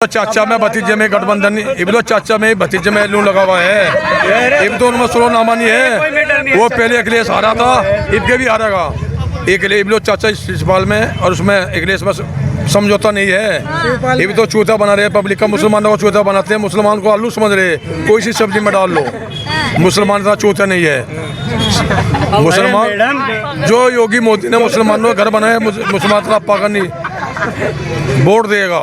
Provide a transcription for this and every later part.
तो चाचा में भतीजे में गठबंधन इब तो चाचा में भतीजे में लू लगा हुआ है। इब तो उनमें सुलोनामा नहीं है। वो पहले अखिलेश हारा था, इब के भी हारेगा। इब लो चाचा शिशपाल में और उसमें अखिलेश में समझौता नहीं है। इब तो चूता बना रहे पब्लिक का, मुसलमानों को चूता बनाते हैं। मुसलमान को आलू समझ रहे, कोई सी सब्जी में डाल लो, मुसलमान का चूता नहीं है। मुसलमान जो योगी मोदी ने मुसलमानों का घर बनाया, मुसलमान का पागल नहीं वोट देगा।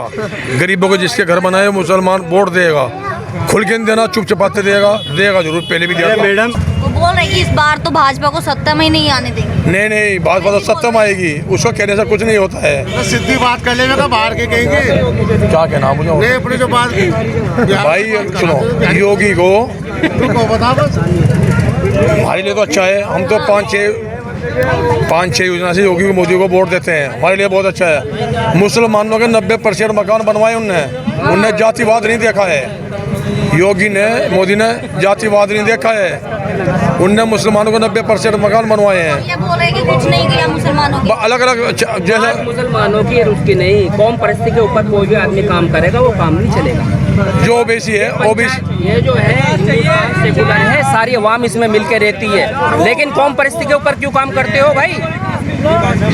गरीबों को जिसके घर बनाए मुसलमान वोट देगा। खुल के नहीं देना, चुप चपाते देगा जरूर। पहले भी दिया मैडम वो बोल रहे कि इस बार तो भाजपा को सत्ता में ही नहीं आने देंगे। नहीं भाजपा तो सत्ता में आएगी, उसको कहने से कुछ नहीं होता है। तो सीधी बात कर लेगा, बाहर के कहेंगे क्या कहना मुझे अपनी जो बात भाई सुनो, योगी को बता बस। हमारे लिए तो अच्छा है। हम तो पाँच छः योजना से योगी को मोदी को वोट देते हैं। हमारे लिए बहुत अच्छा है। मुसलमानों के 90% मकान बनवाए उनने जातिवाद नहीं देखा है। योगी ने मोदी ने जातिवाद नहीं देखा है। उनने मुसलमानों को 90% मकान बनवाए हैं। ये बोल रहे कि कुछ नहीं किया मुसलमानों के। अलग अलग जैसे मुसलमानों की उसकी नहीं, कौम परिस्थिति के ऊपर कोई भी आदमी काम करेगा वो काम नहीं चलेगा। जो ओबीसी है, ओबीसी ये जो है सेकुलर है, सारी अवाम इसमें मिलकर रहती है, लेकिन कौम परिस्थिति के ऊपर क्यों काम करते हो भाई? ये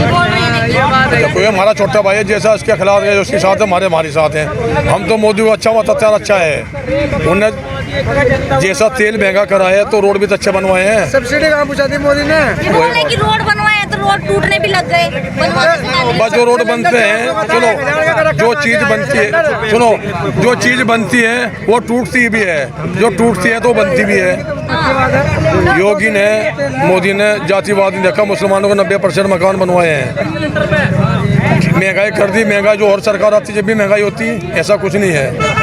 बोल रहे हैं कोई हमारा छोटा भाई है, जैसा उसके खिलाफ है उसके साथ है, हमारे साथ हैं। हम तो मोदी को अच्छा बताते हैं, अच्छा है। उन्होंने जैसा तेल महंगा कराया तो रोड भी तो अच्छे बनवाए हैं। सब्सिडी कहाँ पूछा थी मोदी ने? ये बोल रहे कि रोड बनवाए तो रोड टूटने भी लग गए। बस जो रोड बनते हैं, सुनो जो चीज बनती है, सुनो जो चीज बनती है वो टूटती भी है, जो टूटती है तो बनती भी है। योगी ने मोदी ने जातिवाद नहीं देखा, मुसलमानों को 90% मकान बनवाए हैं। महंगाई कर दी, महंगाई जो और सरकार आती जब भी महंगाई होती, ऐसा कुछ नहीं है।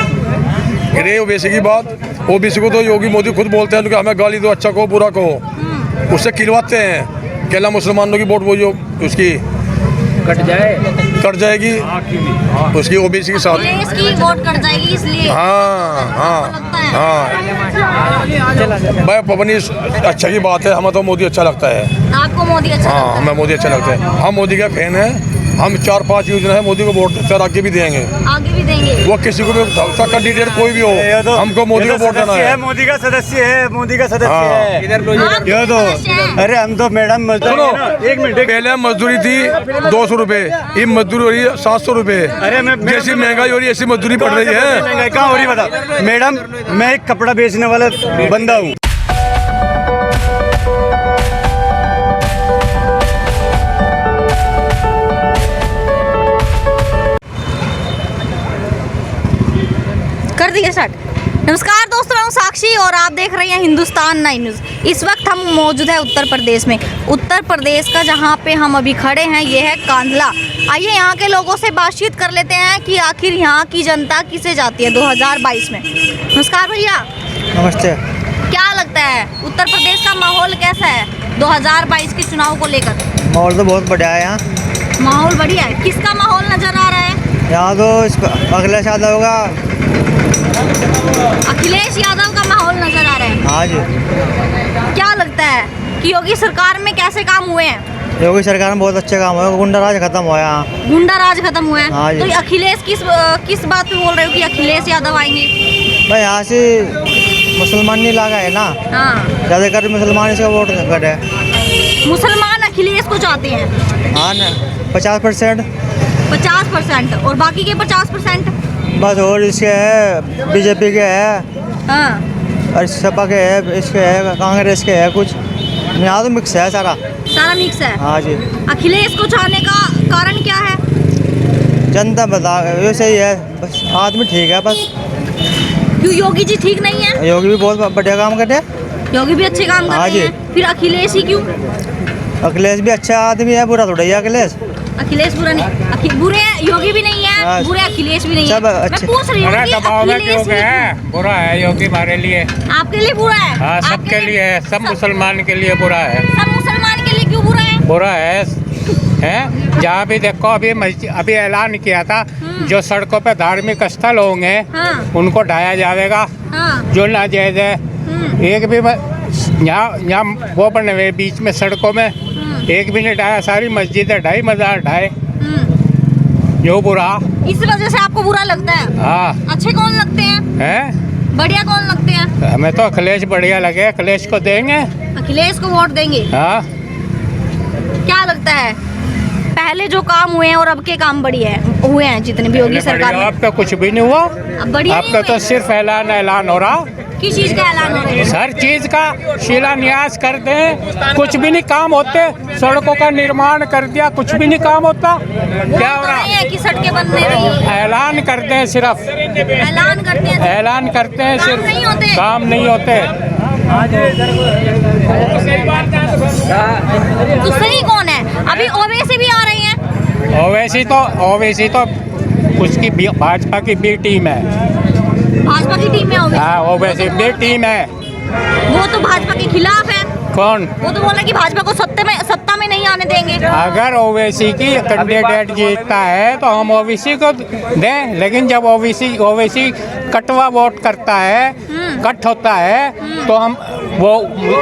रे ओबीसी की बात, ओबीसी को तो योगी मोदी खुद बोलते हैं कि हमें गाली दो, अच्छा को बुरा को, उससे खिलवाते हैं। केला मुसलमानों की वोट वो जो उसकी कट जाएगी उसकी ओबीसी के साथ, इसकी वोट कट जाएगी इसलिए। हाँ भाई पवनी अच्छा की बात है। हमें तो मोदी अच्छा लगता है। आपको मोदी अच्छा लगता है? हमें मोदी अच्छा लगता है। हम मोदी के फैन हैं। हम 4-5 योजना है मोदी को वोट देते हैं, आगे भी देंगे। आगे भी देंगे। वो किसी को भी कैंडिडेट कोई भी हो, हमको मोदी को वोट देना है। मोदी का सदस्य है, मोदी का सदस्य है। आप ये तो अरे हम तो मैडम सुनो, एक मिनट, पहले मजदूरी थी 200 रुपए, ये मजदूरी हो रही है 700 रुपए। अरे मैं जैसी महंगाई हो रही है ऐसी मजदूरी पड़ रही है। महंगाई कहाँ हो रही बता मैडम। मैं एक कपड़ा बेचने वाला बंदा हूँ। कर दिया स्टार्ट। नमस्कार दोस्तों, मैं हूं साक्षी और आप देख रहे हैं हिंदुस्तान 9 न्यूज़। इस वक्त हम मौजूद है उत्तर प्रदेश में। उत्तर प्रदेश का जहां पे हम अभी खड़े हैं ये है कांधला। आइए यहाँ के लोगों से बातचीत कर लेते हैं कि आखिर यहाँ की जनता किसे जाती है 2022 में। नमस्कार भैया। नमस्ते। क्या लगता है उत्तर प्रदेश का माहौल कैसा है 2022 के चुनाव को लेकर? माहौल तो बहुत बढ़िया है यहाँ। माहौल बढ़िया है। किसका माहौल नजर आ रहा है? यहाँ तो अखिलेश यादव होगा। अखिलेश यादव का माहौल नजर आ रहा है। हाँ जी। क्या लगता है कि योगी सरकार में कैसे काम हुए हैं? योगी सरकार में बहुत अच्छे काम हुए, गुंडा राज खत्म हुआ यहाँ। गुंडा राज खत्म हुआ है। हाँ जी। तो अखिलेश किस बात पे बोल रहे हो कि अखिलेश यादव आएंगे? भाई यहाँ से मुसलमान नहीं लागा है ना, हाँ, ज़्यादातर मुसलमान इसका वोट करे। मुसलमान अखिलेश को चाहते हैं। हाँ ना, 50%। 50% और बाकी के 50%? बस और इसके है, बीजेपी के है, हाँ, और सपा के है, इसके है, कांग्रेस के है कुछ। यहाँ तो मिक्स है सारा। सारा मिक्स है। हाँ जी। अखिलेश को चाहने का कारण क्या है? जनता बता ये सही है, बस आदमी ठीक है बस। क्यों योगी जी ठीक नहीं है? योगी भी बहुत बढ़िया काम करते हैं। योगी भी अच्छे काम कर हाँ रहे जी। हैं, फिर अखिलेश ही क्यों? अखिलेश भी अच्छा आदमी है, बुरा थोड़ा ही है अखिलेश। अखिलेश बुरा नहीं, बुरे योगी भी नहीं है, हाँ। बुरे अखिलेश भी नहीं है। सब मैं अच्छे। पूछ रही हूँ कि अखिलेश भी बुरा है योगी हमारे लिए। आपके लिए बुरा है? हाँ, आपके सबके लिए है, सब सब मुसलमान के लिए बुरा है। सब मुसलमान के लिए क्यों बुरा है? बुरा है जहाँ भी देखो अभी ऐलान किया था जो सड़कों पे धार्मिक स्थल होंगे हाँ। उनको ढाया जाएगा। हाँ। जो नाजायज है एक भी यहाँ वो बने हुए बीच में सड़कों में एक भी नहीं ढाया, सारी मस्जिदें ढाई, मजार ढाए। जो बुरा इस वजह से आपको बुरा लगता है? हाँ अच्छे कौन लगते हैं? है, बढ़िया कौन लगते हैं? हमें तो अखिलेश बढ़िया लगे, अखिलेश को देंगे। अखिलेश को वोट देंगे? हाँ क्या लगता है पहले जो काम हुए हैं और अब के काम बढ़िया है हुए हैं जितने भी होगी सरकार में? अब तो कुछ भी नहीं हुआ, अब बढ़िया अब नहीं तो हुए? सिर्फ ऐलान हो रहा। किस चीज का ऐलान हो रहा है? हर चीज का शिलान्यास करते हैं, कुछ भी नहीं काम होते। सड़कों का निर्माण कर दिया, कुछ भी नहीं काम होता। क्या हो तो रहा? नहीं है कि सड़कें बन नहीं रही, ऐलान करते हैं, सिर्फ ऐलान करते हैं ऐलान करते हैं, काम सिर्फ नहीं होते। काम नहीं होते। तो सही कौन है? अभी ओवैसी भी आ रही हैं। ओवैसी तो उसकी भाजपा की बी टीम है। भाजपा की टीम में ओवैसी? हाँ ओवैसी बी टीम है। वो तो भाजपा के खिलाफ है। कौन? वो तो बोला कि भाजपा को सत्ता में नहीं आने देंगे। अगर ओवैसी की कैंडिडेट जीतता है तो हम ओवैसी को दें, लेकिन जब ओवैसी कटवा वोट करता है, कट होता है, तो हम वो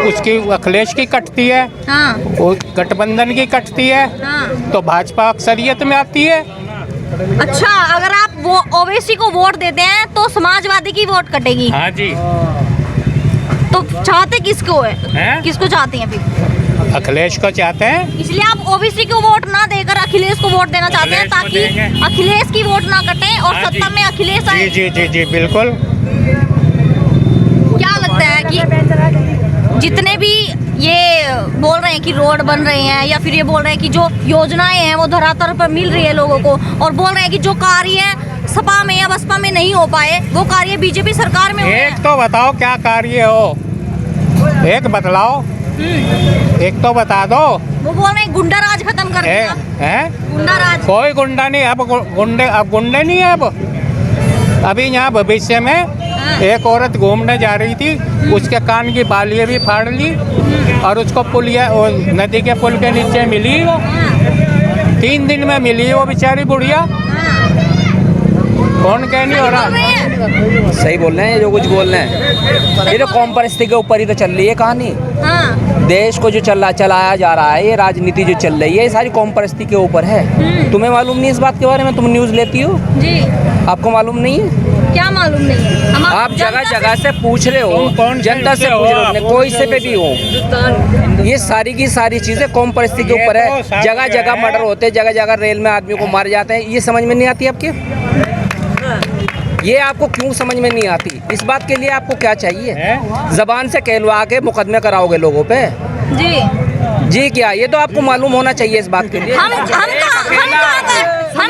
उसकी अखिलेश की कटती है, हाँ वो गठबंधन की कटती है, हाँ। तो भाजपा अक्सरियत में आती है। अच्छा, अगर आप वो ओवैसी को वोट देते हैं तो समाजवादी की वोट कटेगी। हाँ जी। तो चाहते किसको है? हैं? किसको चाहते हैं फिर? अखिलेश को चाहते हैं। इसलिए आप ओबीसी को वोट ना देकर अखिलेश को वोट देना चाहते हैं, अखिलेश को ताकि देंगे। अखिलेश की वोट ना कटे और हाँ सत्ता जी। में अखिलेश आए। जी जी जी जी बिल्कुल। क्या लगता है कि जितने भी ये बोल रहे हैं कि रोड बन रहे हैं या फिर ये बोल रहे हैं कि जो योजनाएं हैं वो धरातल पर मिल रही है लोगों को, और बोल रहे हैं कि जो कार्य सपा में या बसपा में नहीं हो पाए वो कार्य बीजेपी सरकार में हुए हैं। एक तो बताओ क्या कार्य हो, एक बतलाओ, एक तो बता दो। वो बोल रहे हैं गुंडा राज खत्म कर दिया। हैं? गुंडा राज? कोई गुंडा नहीं, अब गुंडे नहीं है। अब अभी यहाँ भविष्य में एक औरत घूमने जा रही थी, उसके कान की बालियाँ भी फाड़ ली और उसको पुलिया नदी के पुल के नीचे मिली। वो 3 दिन में मिली वो बेचारी बुढ़िया। कौन कह नहीं हो रहा? सही बोल रहे हैं जो कुछ बोल रहे हैं। ये तो कौम परिस्थिति के ऊपर ही तो चल रही है कहानी। हाँ। देश को जो चलाया जा रहा है, ये राजनीति जो चल रही है, ये सारी कौम परिस्थिति के ऊपर है। तुम्हें मालूम नहीं इस बात के बारे में? तुम न्यूज़ लेती हो जी। आपको मालूम नहीं है? क्या मालूम नहीं है? आप जगह जगह से पूछ रहे हो, जनता से पूछ रहे हो, अपने कोई से पे भी हो। ये सारी की सारी चीजें कौम परिस्थिति के ऊपर है। जगह जगह मर्डर होते हैं, जगह जगह रेल में आदमी को मारे जाते हैं। ये समझ में नहीं आती आपके? ये आपको क्यों समझ में नहीं आती? इस बात के लिए आपको क्या चाहिए? जबान से कहलवा के मुकदमे कराओगे लोगों पे? जी क्या? ये तो आपको मालूम होना चाहिए इस बात के लिए। हम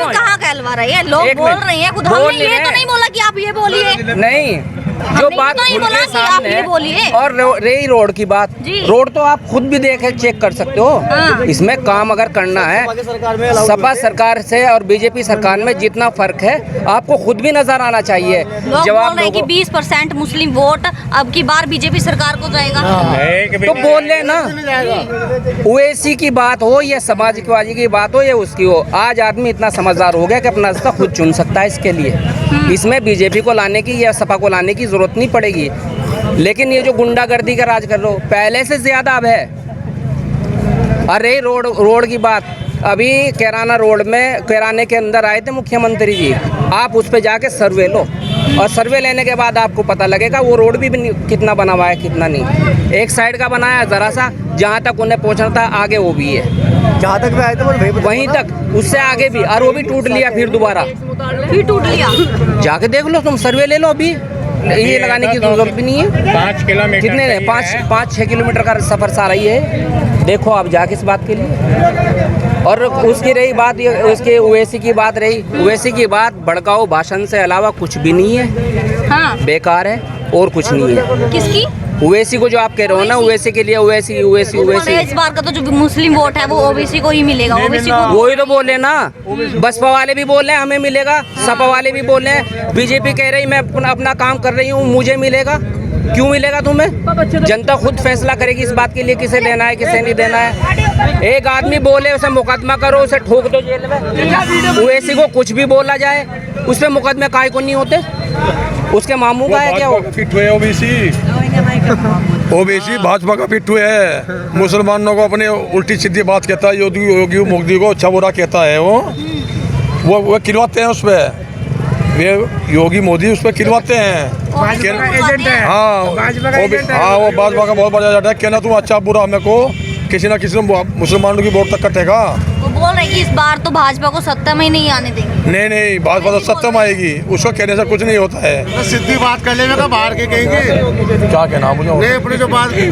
कहाँ कहलवा रहे हैं? लोग बोल रहे हैं खुद। हमने ये तो नहीं बोला कि आप ये बोलिए। नहीं, जो बात तो नहीं बोला कि आप ये बोलिए। और रही रोड की बात, रोड तो आप खुद भी देख चेक कर सकते हो। हाँ। इसमें काम अगर करना है, सपा सरकार से और बीजेपी सरकार में जितना फर्क है आपको खुद भी नजर आना चाहिए। लोग बोल रहे हैं कि 20% मुस्लिम वोट अब की बार बीजेपी सरकार को जाएगा। तो बोल ले ना, ओवैसी की बात हो या समाजवादी की बात हो या उसकी हो, आज आदमी इतना समझदार हो गया कि अपना रास्ता खुद चुन सकता है। इसके लिए इसमें बीजेपी को लाने की या सपा को लाने की जरूरत नहीं पड़ेगी। लेकिन ये जो गुंडागर्दी का राज कर रहे हो, पहले से ज्यादा अब है। अरे रोड की बात, अभी कैराना रोड में कैराने के अंदर आए थे मुख्यमंत्री जी। आप उस पे जाके सर्वे लो, और सर्वे लेने के बाद आपको पता लगेगा वो रोड भी कितना बना हुआ है कितना नहीं। एक साइड का बनाया जरा सा, जहाँ तक उन्हें पहुँचना था आगे वो भी है, जहाँ तक भी आए थे वहीं तक, उससे आगे भी, और वो भी टूट लिया फिर दोबारा। फिर टूट लिया। जाके देख लो, तुम सर्वे ले लो। अभी ये लगाने की जरूरत भी नहीं है। 5 किलोमीटर कितने ने 5-6 किलोमीटर का सफर सारा ही है। देखो आप जाके इस बात के लिए। और उसकी रही बात, ये उसके ओवैसी की बात रही, ओवैसी की बात भड़काऊ भाषण से अलावा कुछ भी नहीं है। हाँ। बेकार है और कुछ नहीं है। किसकी? ओवैसी को जो आप कह रहे हो ना, ओवैसी के लिए ओवैसी इस बार का तो जो मुस्लिम वोट है वो ओबीसी को ही मिलेगा। ओबीसी को वही तो बोले ना, बसपा वाले भी बोल रहे हैं हमें मिलेगा, सपा वाले भी बोल रहे हैं, बीजेपी कह रही मैं अपना काम कर रही हूँ मुझे मिलेगा। क्यों मिलेगा तुम्हें? जनता खुद फैसला करेगी इस बात के लिए किसे देना है किसे नहीं देना है। एक आदमी बोले उसे मुकदमा करो, उसे ठोक दो जेल में। ओवैसी को कुछ भी बोला जाए उस पर मुकदमे काहे को नहीं होते? उसके मामू का है क्या? फिट हुए ओबीसी भाजपा का पिट्ठू है। मुसलमानों को अपने उल्टी सीधी बात कहता है, योगी मोदी को अच्छा बुरा कहता है वो। वो खिलवाते हैं उस पर, ये योगी मोदी उस पर खिलवाते हैं। भाजपा का एजेंट है। हाँ वो भाजपा का बहुत बड़ा एजेंट है। कहना तुम अच्छा बुरा हमें को किसी ना किसी मुसलमानों की वोट तक कटेगा। वो बोल रहे कि इस बार तो भाजपा को सत्ता में ही नहीं आने देंगे। नहीं भाजपा तो सत्ता में आएगी, उसको कहने से कुछ नहीं होता है। तो सीधी बात कर लेगा बाहर के कहेंगे क्या कहना मुझे नहीं अपनी जो बात की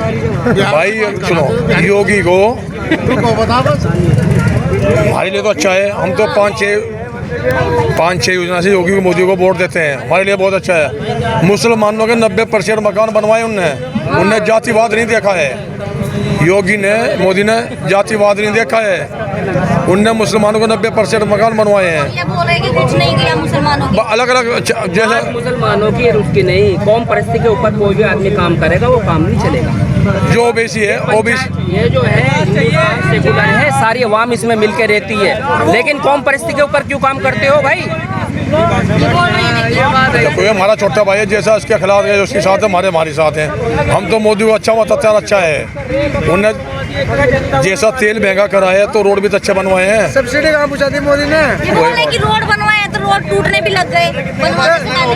भाई सुनो, योगी को तुमको बता बस हमारे लिए तो अच्छा है। हम तो पाँच छः योजना से योगी मोदी को वोट देते हैं, हमारे लिए बहुत अच्छा है। मुसलमानों के 90% मकान बनवाए उनने जातिवाद नहीं देखा है। योगी ने मोदी ने जातिवाद नहीं देखा है, उनने मुसलमानों को 90% मकान बनवाए हैं। ये बोल रहे कि कुछ नहीं किया मुसलमानों के। अलग अलग जैसे मुसलमानों की और उसकी नहीं, कौम परिस्थिति के ऊपर कोई भी आदमी काम करेगा वो काम नहीं चलेगा। जो ओबीसी है ओबीसी ये जो है हिंदुस्तान सेकुलर है, सारी अवाम इसमें मिलकर रहती है, लेकिन कौम परिस्थिति के ऊपर क्यों काम करते हो भाई? कोई हमारा छोटा भाई है, जैसा इसके खिलाफ है उसके साथ है, हमारे साथ हैं। हम तो मोदी को अच्छा बताते हैं, अच्छा है। उन्होंने जैसा तेल महंगा करा है तो रोड भी तो अच्छे बनवाए हैं। सब्सिडी कहाँ पहुँचा दी मोदी ने? ये बोल रहे कि रोड बनवाए हैं तो रोड टूटने भी लग गए।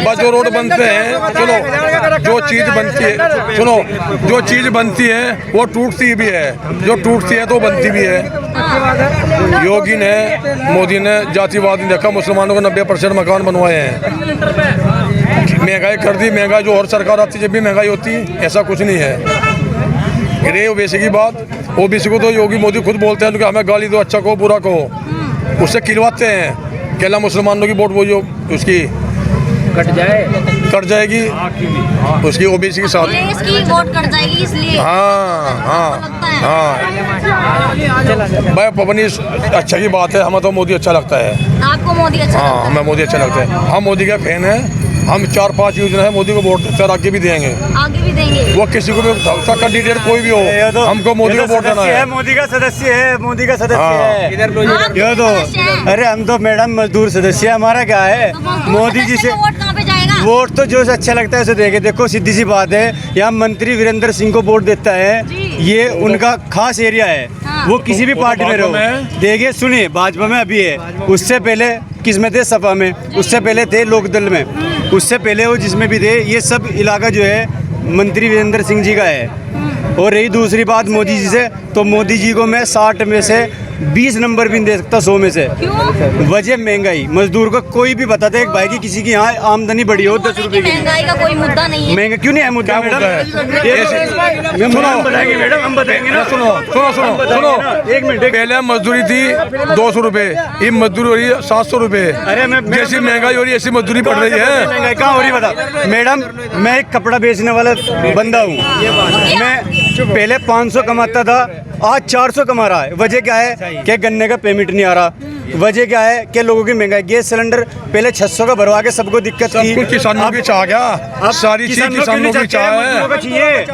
बस जो रोड बनते हैं, सुनो जो चीज़ बनती है, सुनो जो चीज़ बनती है वो टूटती भी है, जो टूटती है तो बनती भी है। योगी ने मोदी ने जातिवाद नहीं देखा, मुसलमानों को 90% मकान बनवाए हैं। महंगाई कर दी, महंगाई जो और सरकार आती जब भी महंगाई होती, ऐसा कुछ नहीं है। रही ओबीसी की बात, ओबीसी को तो योगी मोदी खुद बोलते हैं कि हमें गाली दो, अच्छा कहो बुरा कहो, उससे खिलवाते हैं। कहला मुसलमानों की वोट वो जो उसकी कट जाएगी उसकी ओबीसी के साथ, इसकी वोट कट जाएगी इसलिए। हाँ भाई अपनी अच्छा की बात है, हमें तो मोदी अच्छा लगता है। आपको मोदी अच्छा लगता हाँ है? हमें मोदी अच्छा लगता है, हम मोदी के फैन हैं। हम 4-5 योजना है मोदी को वोट देते हैं, आगे भी देंगे। आगे भी देंगे। वो किसी को भी उसका कैंडिडेट कोई भी हो, हमको मोदी को वोट देना है। मोदी का सदस्य है, मोदी का सदस्य हाँ। है। आप ये तो सदस्य हैं। अरे हम तो मैडम मजदूर सदस्य है, हमारा क्या है? तो मजदूर मोदी जी सदस्य से को वोट कहाँ पे जाएगा? वोट तो जो अच्छा लगता है उसे देखे। देखो सीधी सी बात है, यहाँ मंत्री वीरेंद्र सिंह को वोट देता है, जी। ये उनका खास एरिया है। हाँ। वो किसी भी वो तो पार्टी में भाजपा रहो, में देखिए सुनिए भाजपा में अभी है, उससे पहले किस में थे? सपा में, उससे पहले थे लोकदल में, उससे पहले वो जिसमें भी थे। ये सब इलाका जो है मंत्री वीरेंद्र सिंह जी का है। और रही दूसरी बात मोदी जी से, तो मोदी जी को मैं 60 में से 20 नंबर भी नहीं दे सकता 100 में से। क्यों? वजह महंगाई। मजदूर को कोई भी बताता है एक भाई की किसी की यहाँ आमदनी बढ़ी हो 10 रुपए की, महंगाई का कोई मुद्दा नहीं है। महंगा क्यों नहीं है मुद्दा? क्या मुद्दा है? मैडम हम बताएंगे, मैडम हम बताएंगे ना। सुनो एक मिनट। पहले मजदूरी थी 200 रुपए, ये मजदूरी हो रही है 700 रुपए। अरे मैं जैसी महंगाई हो रही है ऐसी मजदूरी बढ़ रही है। महंगाई कहाँ हो रही बता? मैडम मैं एक कपड़ा बेचने वाला बंदा हूँ, मैं पहले 500 कमाता था, आज 400 कमा रहा है। वजह क्या है? कि गन्ने का पेमेंट नहीं आ रहा। वजह क्या है? कि लोगों की महंगाई। गैस सिलेंडर पहले 600 का भरवा के सबको दिक्कत थी। कुछ किसानों की चाह क्या? सारी चीज किसानों की चाह है।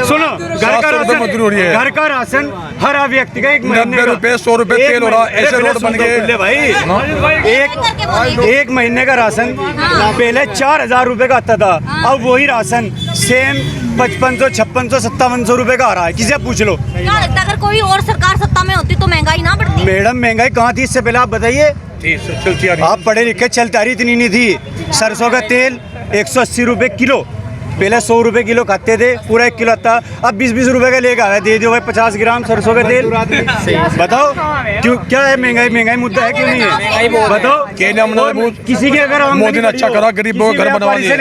सुनो, घर का 700 रुपए मजदूरी हो रही है। घर का राशन हर व्यक्ति का 1 महीने 90 रुपए 100 रुपए तेल हो रहा, ऐसे रोड बन गए भाई। एक महीने का राशन पहले 4000 रुपए का आता था, अब वही राशन सेम 5500 5600 5700 रुपए का आ रहा है। किसी से पूछ लो। क्या लगता है अगर कोई और सरकार सत्ता में होती तो महंगाई ना बढ़ती? मैडम महंगाई कहाँ थी इससे पहले आप बताइए? चलती आ रही। आप पढ़े लिखे, चलती आ रही इतनी नहीं थी। सरसों का तेल 180 रुपए किलो, पहले 100 रुपए किलो खाते थे, पूरा 1 किलो आता। अब 20-20 रुपए का लेकर आया, दे दो भाई 50 ग्राम सरसों का तेल। बताओ क्यों, क्या है? महंगाई मुद्दा है क्यों नहीं है? बताओ। किसी के अगर मोदी ने अच्छा करा, गरीबों को घर बनवा दिए,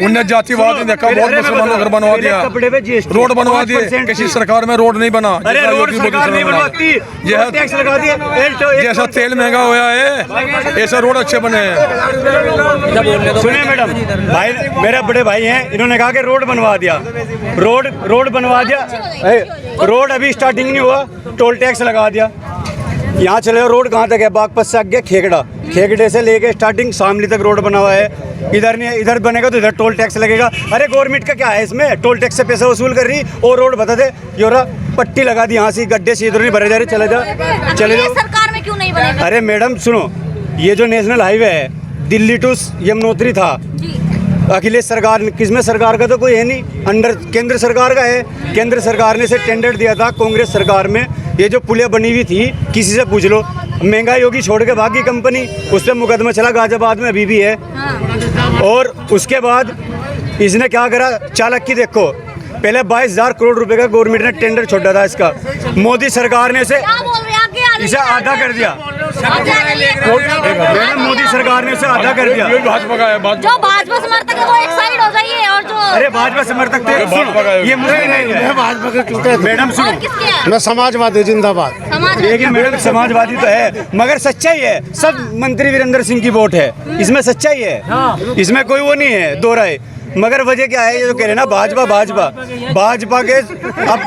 उनने जातिवाद नहीं देखा, बहुत मुसलमानों को घर बनवा दिया, कपड़े पे GST रोड बनवा दिए। किसी सरकार में रोड नहीं बना। अरे रोड सरकार नहीं बनवाती, टैक्स लगा दिए। जैसा तेल महंगा हुआ है ऐसा रोड अच्छे बने हैं। सुनिए मैडम, भाई मेरे बड़े भाई हैं, इन्होंने कहा कि रोड बनवा दिया, रोड बनवा दिया। रोड अभी स्टार्टिंग नहीं हुआ, टोल टैक्स लगा दिया। यहाँ चले जाओ, रोड कहाँ तक है? बागपत से आगे खेगड़े से लेके स्टार्टिंग शामली तक रोड बना हुआ है। इधर नहीं, इधर बनेगा तो इधर टोल टैक्स लगेगा। अरे गवर्नमेंट का क्या है इसमें? टोल टैक्स से पैसा वसूल कर रही और रोड बता दे योरा पट्टी लगा दी, यहाँ से गड्ढे से इधर नहीं भरे जा रहे। चले जाओ। सरकार में क्यों नहीं बने? अरे मैडम सुनो, ये जो नेशनल हाईवे है दिल्ली टू यमुनोत्री था, अखिलेश सरकार ने, किसमें सरकार का तो कोई है नहीं, अंडर केंद्र सरकार का है। केंद्र सरकार ने इसे टेंडर दिया था कांग्रेस सरकार में। ये जो पुलिया बनी हुई थी, किसी से पूछ लो, महंगाई होगी छोड़ के भागी कंपनी, उस पर मुकदमा चला गाजियाबाद में अभी भी है। और उसके बाद इसने क्या करा, चालक की देखो, पहले 22,000 करोड़ रुपए का गवर्नमेंट ने टेंडर छोड़ा था इसका, मोदी सरकार ने इसे आधा कर दिया। मैडम मोदी सरकार ने इसे आधा कर दिया। ये भाजपा का है, जो भाजपा समर्थक है वो एक साइड हो जाइए, और जो अरे भाजपा समर्थक थे, ये मुझे नहीं है। मैं भाजपा के चूते मैडम और सुनो, किसके हैं? मैं समाजवादी जिंदाबाद। देखिए मैडम समाजवादी तो है मगर सच्चाई है, सब मंत्री वीरेंद्र सिंह की वोट है, इसमें सच्चाई है, इसमें कोई वो नहीं है दो राय। मगर वजह क्या है, ये जो कह रहे हैं ना भाजपा भाजपा भाजपा के अब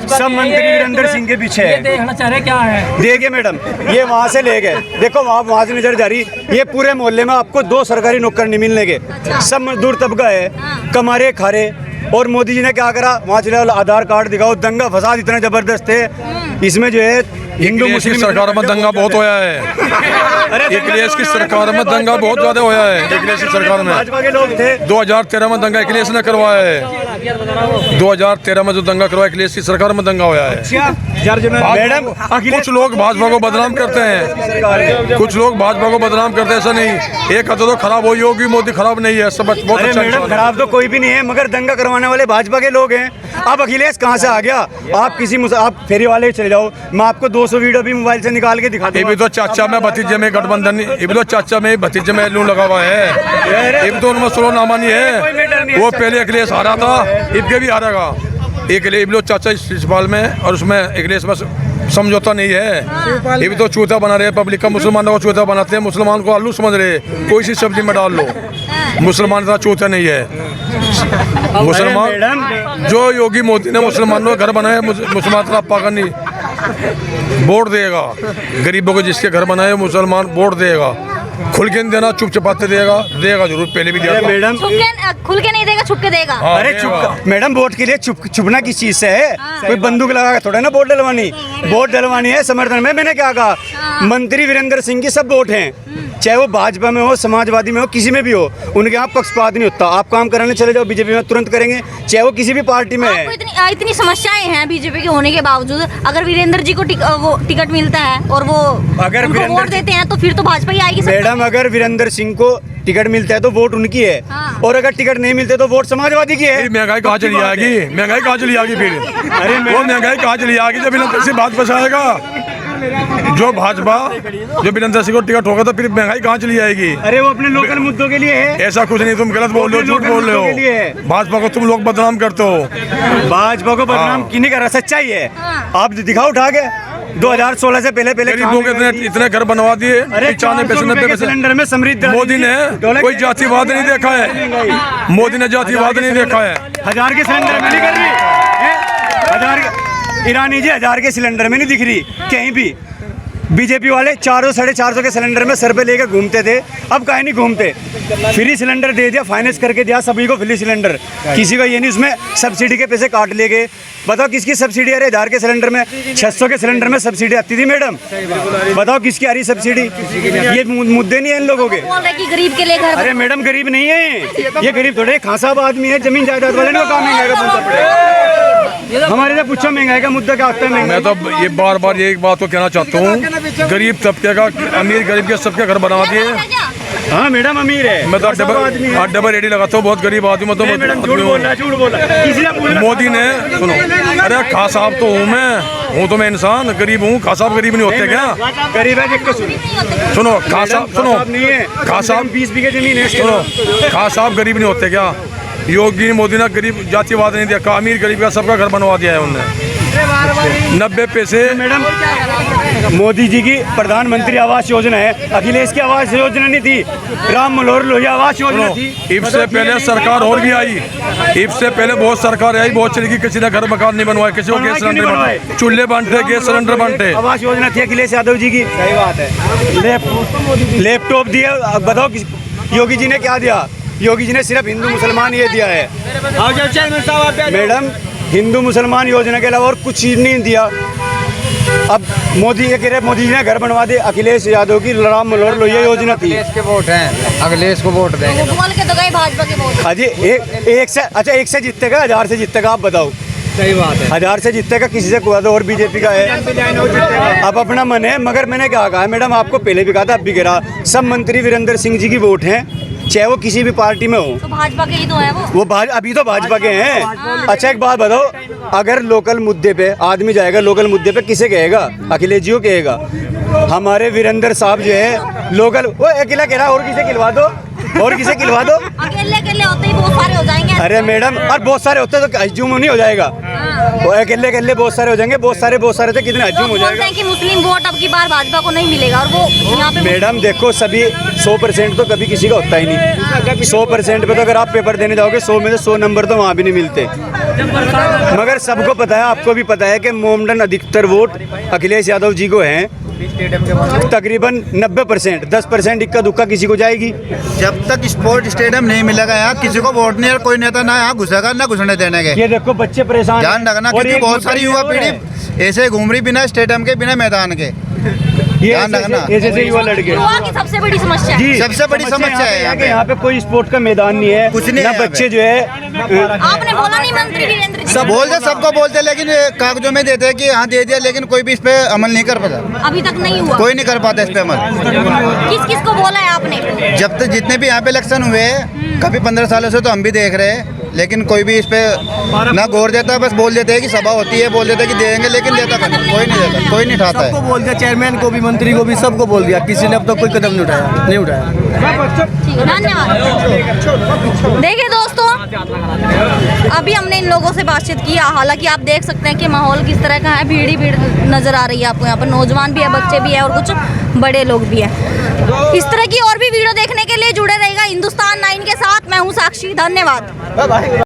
सब मंत्री वीरेंद्र सिंह के पीछे है। देखना चाह रहे क्या है। देखिए मैडम ये वहाँ से ले गए, देखो वहाँ से नजर जा रही, ये पूरे मोहल्ले में आपको 2 सरकारी नौकर नहीं मिलने के, सब मजदूर तबका है, कमारे खारे। और मोदी जी ने क्या करा, वहाँ चले आधार कार्ड दिखाओ, दंगा फसाद इतना जबरदस्त है इसमें जो है हिंदू मुस्लिम सरकार में दंगा बहुत होया है। अखिलेश की सरकार में दंगा बहुत ज्यादा होया है। अखिलेश की सरकार में भाजपा के लोग थे, 2013 में दंगा अखिलेश ने करवाया है। 2013 में जो दंगा करवाया अखिलेश की सरकार में दंगा होया है। मैडम कुछ लोग भाजपा को बदनाम करते हैं, कुछ लोग भाजपा को बदनाम करते हैं, ऐसा नहीं। एक तो खराब हुई होगी, मोदी खराब नहीं है, सब बहुत अरे अच्छा मैडम इंसान है। खराब तो कोई भी नहीं है, मगर दंगा करवाने वाले भाजपा के लोग हैं। अब अखिलेश कहाँ से आ गया, आप आप फेरी वाले चले जाओ, मैं आपको 200 वीडियो भी मोबाइल से निकाल के दिखा ये भी तो चाचा में भतीजे में गठबंधन, ये भी तो चाचा में भतीजे में लू लगा हुआ है। ये भी तो उनमें सुलोनामा नहीं है। वो पहले अखिलेश हारा था, इनके भी हारेगा। एक लोग चाचा शिशपाल में और उसमें अखिलेश में समझौता नहीं है। ये भी तो चूता बना रहे हैं पब्लिक का, मुसलमानों को चूता बनाते हैं, मुसलमान को आलू समझ रहे, कोई सी सब्जी में डाल लो, मुसलमान का चूता नहीं है। मुसलमान जो योगी मोदी ने मुसलमानों का घर बनाया, मुसलमान का पागल नहीं वोट देगा। गरीबों को जिसके घर बनाए मुसलमान वोट देगा, खुल के नहीं देना, चुप चपाते देगा जरूर, पहले भी दिया था। मैडम खुल के नहीं देगा, छुप के देगा। हाँ, अरे चुप मैडम, वोट के लिए छुपना किस चीज से है? कोई बंदूक लगा के थोड़ा ना वोट डलवानी है समर्थन में। मैंने क्या कहा, मंत्री वीरेंद्र सिंह की सब वोट हैं, चाहे वो भाजपा में हो, समाजवादी में हो, किसी में भी हो, उनके यहाँ पक्षपात नहीं होता। आप काम कराने चले जाओ बीजेपी में, तुरंत करेंगे, चाहे वो किसी भी पार्टी में है। आपको इतनी समस्याएं हैं बीजेपी के होने के बावजूद, अगर वीरेंद्र जी को वो टिकट मिलता है और वो अगर उनको वोट देते हैं तो फिर तो भाजपा ही आएगी। मैडम अगर वीरेंद्र सिंह को टिकट मिलता है तो वोट उनकी है, और अगर टिकट नहीं मिलते तो वोट समाजवादी की है। महंगाई कहाँ चली आएगी, महंगाई कहाँ चली आएगी फिर? अरे वो महंगाई कहाँ चली आएगी जब वीरेंद्र सिंह बात फंसाएगा? जो भाजपा जो वीरेंद्र सिंह को टिकट होगा तो फिर महंगाई कहाँ चली आएगी? अरे वो अपने लोकल मुद्दों के लिए है। ऐसा कुछ नहीं, तुम गलत बोल रहे हो, झूठ बोल रहे हो। भाजपा को तुम लोग बदनाम करते हो। भाजपा को बदनाम क्यों नहीं कर रहा, सच्चाई है। आप दिखाओ उठा के 2016 से पहले गरीबों के इतने घर बनवा दिए, 95 पैसे 90 पैसे सिलेंडर में समृद्ध मोदी ने कोई जातिवाद नहीं देखा है। मोदी ने जातिवाद नहीं देखा है। 1000 के सिलेंडर में नहीं कर रही, 1000 ईरानी जी 1000 के सिलेंडर में नहीं दिख रही कहीं भी। बीजेपी वाले 400 साढ़े 400 के सिलेंडर में सर पे लेकर घूमते थे, अब काहे नहीं घूमते। फ्री सिलेंडर दे दिया, फाइनेंस करके दिया सभी को फ्री सिलेंडर, किसी का ये नहीं उसमें सब्सिडी के पैसे काट ले गए। बताओ किसकी सब्सिडी आ रही है? 1000 के सिलेंडर में, 600 के सिलेंडर में सब्सिडी आती थी मैडम, बताओ किसकी आ रही सब्सिडी? ये मुद्दे नहीं है इन लोगों के। बोल रहे कि गरीब के लिए घर। अरे मैडम गरीब नहीं है ये गरीब थोड़े खासाब आदमी है, जमीन जायदाद वाले ने काम महंगाई का मुद्दा पड़ेगा। हमारे से पूछो महंगाई का मुद्दा क्या होता है? मैं तो ये बार ये एक बात तो कहना चाहता हूँ, गरीब तबके का, अमीर गरीब के सबके घर बना दिए। हाँ मैडम अमीर है, मैं तो डबल रेडी लगाता हूँ, बहुत गरीब आदमी तो झूठ बोला। मोदी ने सुनो, अरे खा साहब तो हूँ मैं इंसान, गरीब हूँ। खा साहब गरीब नहीं होते क्या? गरीब है देख के सुनो, खा साहब सुनो, नहीं है खा साहब 20 बीघे जमीन है। सुनो, खा साहब गरीब नहीं होते क्या? योगी मोदी ने गरीब जातिवाद नहीं देखा, अमीर गरीब का सबका घर बनवा दिया है उन्होंने। 90 पैसे मैडम मोदी जी की प्रधानमंत्री आवास योजना है, अखिलेश की आवास योजना नहीं थी, राम मनोहर लोहिया आवास योजना थी। इससे पहले सरकार और भी आई, इससे पहले बहुत सरकार आई, बहुत चली गई, किसी ने घर मकान नहीं बनवाए, किसी को गैस सिलेंडर बनवाए, चूल्हे बांटे, गैस सिलेंडर बांटे। आवास योजना थी अखिलेश यादव जी की, सही बात है। लैपटॉप दिए, बताओ योगी जी ने क्या दिया? योगी जी ने सिर्फ हिंदू मुसलमान ये दिया है मैडम, हिंदू मुसलमान योजना के अलावा और कुछ नहीं दिया। अब मोदी ये कह रहे मोदी जी ने घर बनवा दिए, अखिलेश यादव की राम मनोहर लोहिया योजना थी। अखिलेश के वोट हैं, अखिलेश को वोट देंगे। बोल के तो गए भाजपा के वोट। अजी एक से जीतेगा 1000 से जीतेगा? आप बताओ सही बात है। 1000 से जीतेगा, किसी से कुआ तो और बीजेपी का है। अब अपना मन है, मगर मैंने क्या कहा है मैडम, आपको पहले भी कहा था, अब भी कह रहा, सब मंत्री वीरेंद्र सिंह जी की वोट हैं, चाहे वो किसी भी पार्टी में हो। तो भाजपा के ही तो है वो। अभी तो भाजपा के हैं। अच्छा एक बात बताओ, अगर लोकल मुद्दे पे आदमी जाएगा, लोकल मुद्दे पे किसे कहेगा? अखिलेश जी को कहेगा। हमारे वीरेंद्र साहब जो है लोकल, वो अकेला कह रहा, और किसे खिलवा दो, और किसे खिलवा दो। अकेले अकेले होते ही बहुत सारे हो जाएंगे। अरे मैडम, और बहुत सारे होते तो हजूम नहीं हो जाएगा। वो अकेले अकेले बहुत सारे हो जाएंगे, बहुत सारे थे, कितने हजूम हो बोलते जाएगा। हैं कि मुस्लिम वोट अब की बार भाजपा को नहीं मिलेगा, और वो यहाँ पे मैडम देखो, सभी 100% तो कभी किसी का होता ही नहीं। 100% पे तो अगर आप पेपर देने जाओगे 100 में से 100 नंबर तो वहाँ भी नहीं मिलते। मगर सबको पता है, आपको भी पता है कि मोमडन अधिकतर वोट अखिलेश यादव जी को हैं, तकरीबन 90%। 10% इक्का दुक्का किसी को जाएगी। जब तक स्पोर्ट स्टेडियम नहीं मिलेगा यहाँ किसी को वोट नहीं, और कोई नेता ना यहाँ घुसेगा ना घुसने देने के। ये देखो बच्चे परेशान, ध्यान रखना, और क्योंकि एक बहुत सारी युवा है। पीढ़ी ऐसे घूम रही बिना स्टेडियम के, बिना मैदान के। ये ध्यान रखना। ऐसे युवा लड़के, युवा की सबसे बड़ी समस्या है। जी सबसे बड़ी समस्या है यहाँ पे। यहाँ पे कोई स्पोर्ट का मैदान नहीं है, कुछ नहीं ना है यहाँ बच्चे पे। जो है। आपने बोला नहीं मंत्री वीरेंद्र जी? सब बोलते, सबको बोलते, लेकिन ये कागजों में देते हैं कि हाँ दे दिया, लेकिन कोई भी इस पे अमल नहीं कर पाता। अभी तक नहीं हुआ। कोई नहीं कर पाता इस पे अमल। किस किस को बोला है आपने? जब तक जितने भी यहाँ पे इलेक्शन हुए कभी 15 सालों से तो हम भी देख रहे हैं, लेकिन कोई भी इस पे ना गौर देता। बस बोल देते हैं कि सभा होती है, बोल देते हैं कि देंगे, लेकिन देता कोई नहीं देता, कोई नहीं उठाता है। बोल दिया, चेयरमैन को भी, मंत्री को भी, सबको बोल दिया, किसी ने अब तक कोई कदम नहीं उठाया। ठीक है, धन्यवाद। देखिए दोस्तों, अभी हमने इन लोगों से बातचीत की। हालांकि आप देख सकते हैं कि माहौल किस तरह का है, भीड़ ही भीड़ नजर आ रही है आपको। यहाँ पर नौजवान भी है, बच्चे भी है, और कुछ बड़े लोग भी हैं। इस तरह की और भी वीडियो देखने के लिए जुड़े रहेगा हिंदुस्तान 9 के साथ। मैं हूँ साक्षी, धन्यवाद।